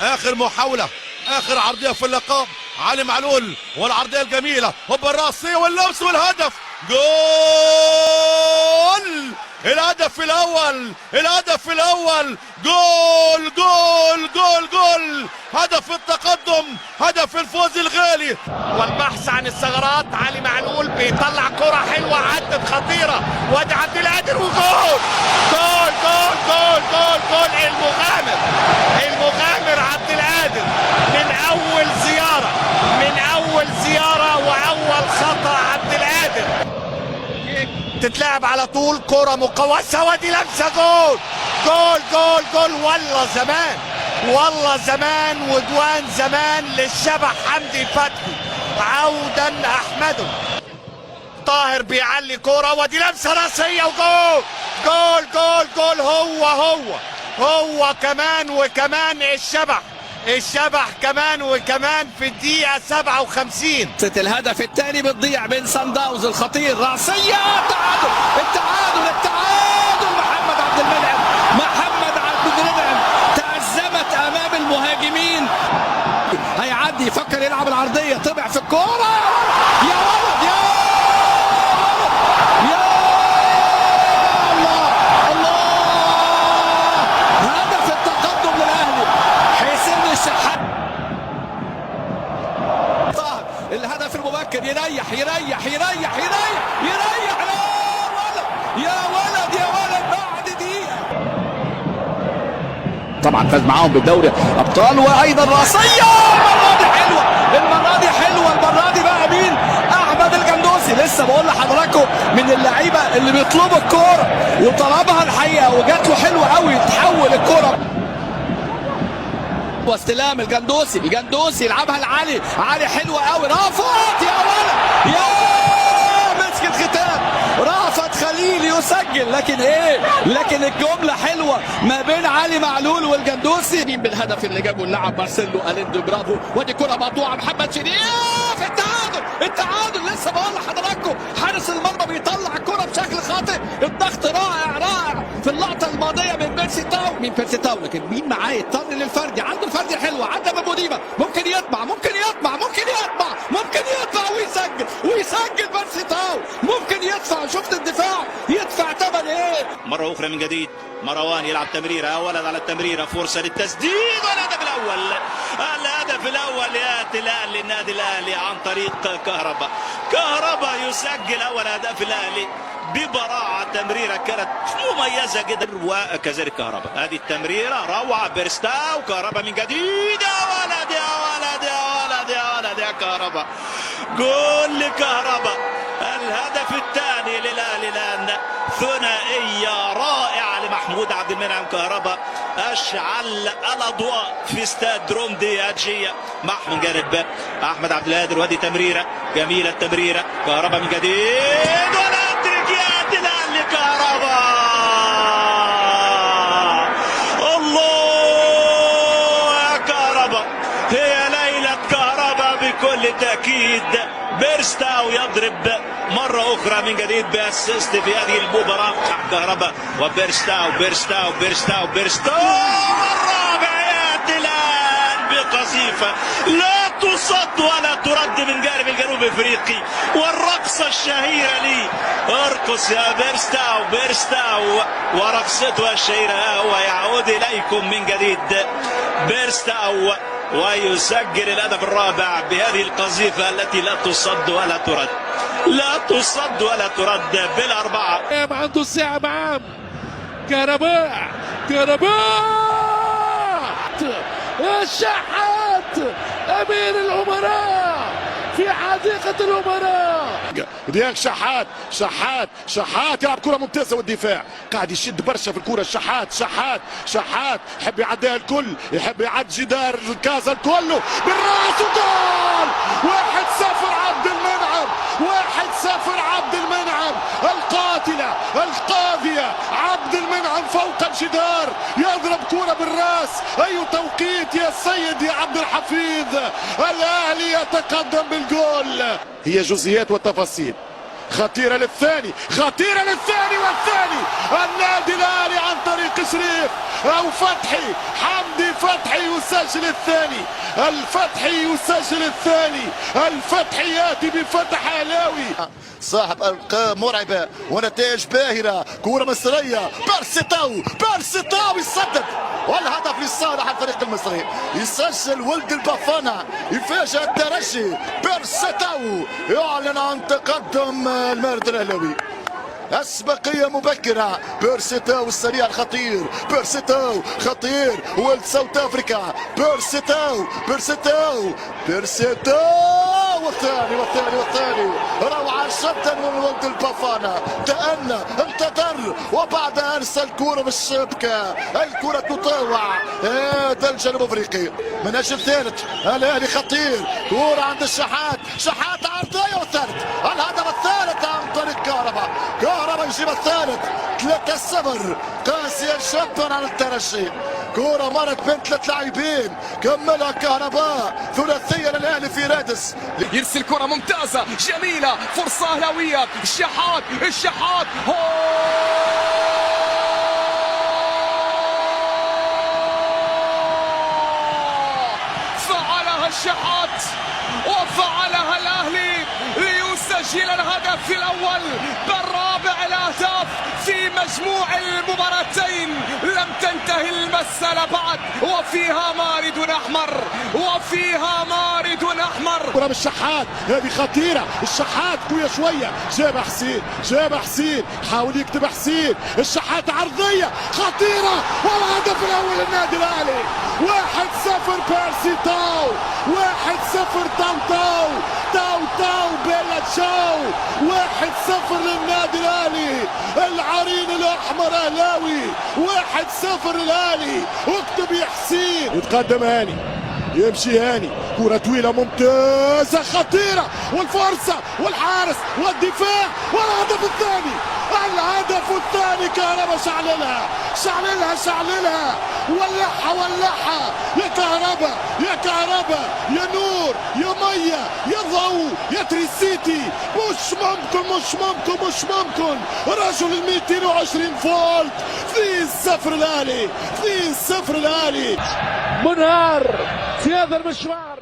اخر محاولة، اخر عرضية في اللقاء. علي معلول والعرضية الجميلة هوب الراسية واللمس والهدف. جول! الهدف الاول، الهدف الاول. جول جول جول جول. هدف التقدم، هدف الفوز الغالي. والبحث عن الثغرات. علي معلول بيطلع كرة حلوة عدت خطيرة، وادي عبد القادر وجول. جول جول جول جول جول. المغامر، المغامر عبد القادر من اول زيارة، من اول زيارة واول خطأ عبد القادر. تتلعب على طول، كرة مقوسة وادي لمسة. جول جول جول جول. والله زمان، والله زمان وجوان زمان للشبح حمدي فتحي. عودا احمده. طاهر بيعلي كرة وادي لمسة راسية وجول. جول جول جول. هو كمان وكمان الشبح، الشبح كمان وكمان في الدقيقة 57. الهدف الثاني بتضيع بين سان داونز الخطير. راسية، التعادل محمد عبد المنعم، محمد عبد المنعم تأزمت أمام المهاجمين. هيعدي، يفكر يلعب العرضية، طبع في الكورة. يا ولد يا الله الله. هدف التقدم للأهلي حسين الشحات. الهدف المبكر، يريح يا ولد بعد دقيقة. طبعا فاز معاهم بالدوري ابطال، وايضا راسية. المرة دي حلوة المرة دي بقى مين؟ احمد الجندوسي. لسه بقول لحضراتكم من اللعيبة اللي بيطلبوا الكورة وطلبها الحقيقة وجات له حلوة قوي، تحول الكورة. واستلام الجندوسي يلعبها لعلي، علي حلوة قوي، رافت يا ولد يا مسك الختام. رافت خليل يسجل، لكن الجملة حلوة ما بين علي معلول والجندوسي. بالهدف اللي جابه اللاعب مارسيلو أليندو، برافو. ودي كرة مقطوعة، محمد شريف. التعادل لسه بقول لحضراتكم. حارس المرمى بيطلع الكرة بشكل خاطئ. الضغط رائع في اللقطة الماضية من بيرسي تاو، لكن مين معاه يضطر للفردي. عنده الفردي حلوة، عنده ابو ديبا، ممكن يطمع ويسجل بيرسي تاو. ممكن يدفع، شفت الدفاع، يدفع ثمن ايه. مرة أخرى من جديد مروان يلعب تمريرة، ولد على التمريرة، فرصة للتسديد والهدف الأول يأتي للنادي الأهلي عن طريق كهربا يسجل أول أهداف الأهلي ببراعة. تمريرة كانت مميزة جدا، وكذلك كهربا. هذه التمريرة روعة، بيرستاو، كهربا من جديد. يا ولد يا كهربا. جول لكهربا، الهدف الثاني للأهلي الآن. ثنائية رائعة لمحمود عبد المنعم كهربا، أشعل الأضواء في استاد روم دي أجية. من جانب أحمد عبد القادر، وادي تمريرة جميلة، التمريرة كهربا من جديد، ولا أدرك يأتي الآن لكهربا. الله يا كهربا، هي ليلة كهربا بكل تأكيد. بيرستاو يضرب مرة أخرى من جديد بأسيست في هذه المباراة. كهربا وبيرستاو الرابع يأتي الآن بقذيفة لا تصد ولا ترد من جانب الجنوب افريقي. والرقصة الشهيرة لي، ارقص يا بيرستاو ورقصته الشهيرة. هو يعود إليكم من جديد بيرستاو، ويسجل الهدف الرابع بهذه القذيفة التي لا تصد ولا ترد بالأربعة. عنده الساعة معاه كهرباء الشحات أمير الأمراء في حديقة الأمراء. رياض شحات يلعب كرة ممتازة، والدفاع قاعد يشد برشا في الكرة. شحات يحب يعديها الكل، يحب يعدي جدار كازا الكل بالراس وجول. 1-0 عبد المنعم، 1-0 عبد المنعم. القاتلة القاضية عبد المنعم فوق الجدار، يضرب كرة بالراس. أي توقيت يا سيد يا عبد الحفيظ. الأهلي يتقدم بالجول. هي جزئيات وتفاصيل. خطيرة للثاني والثاني. النادي الأهلي عن طريق شريف أو فتحي، حمدي فتحي يسجل الثاني، الفتحي يسجل الثاني، الفتحي ياتي بفتح اهلاوي صاحب ارقام مرعبه ونتائج باهره. كوره مصريه، بيرسيتاو يسدد والهدف لصالح الفريق المصري. يسجل ولد البافانا، يفاجئ الترجي. بيرسيتاو يعلن عن تقدم المارد الاهلاوي. أسبقية مبكرة. بيرسيتاو السريع الخطير، بيرسيتاو خطير، ولد ساوث افريكا. بيرسيتاو والثاني روعة جدا من ولد البافانا. تأنى، انتظر، وبعدها ارسل كرة بالشبكة. الكرة تطاوع. هذا الجنوب افريقي من اجل ثالث. الاهلي خطير، كرة عند الشحات عرضية والثالث. الهدف الثالث عن طريق كهربا يجيب الثالث. 3-0 قاسية جدا على الترجي. كرة مرت بين 3 لاعبين، كملها كهرباء. ثلاثية للاهلي في رادس. يرسل كرة ممتازة جميلة، فرصة أهلاوية. الشحات فعلها الشحات وفعلها الأهلي ليسجل الهدف الأول بالرابع الأهداف في مجموع المباراتين. لم تنتهي المسألة بعد، وفيها مارد أحمر. كرة بالشحات، هذه خطيرة. الشحات قوية شوية، جاب حسين، حاول يكتب حسين. الشحات عرضية خطيرة، والهدف الأول للنادي الأهلي. 1-0 بيرسيتاو، 1-0 تاو بيلا تشاو. 1-0 للنادي الأهلي. العرين الأحمر أهلاوي. 1-0 الأهلي. واكتب يا حسين. يتقدم هاني، يمشي هاني، كرة طويلة ممتازة خطيرة، والفرصة والحارس والدفاع والهدف الثاني. كهربا شعللها ولعها يا كهربا يا نور يا مية يا ضوء يا تريسيتي. مش ممكن رجل 220 فولت. 2-0 الأهلي. منهار في هذا المشوار.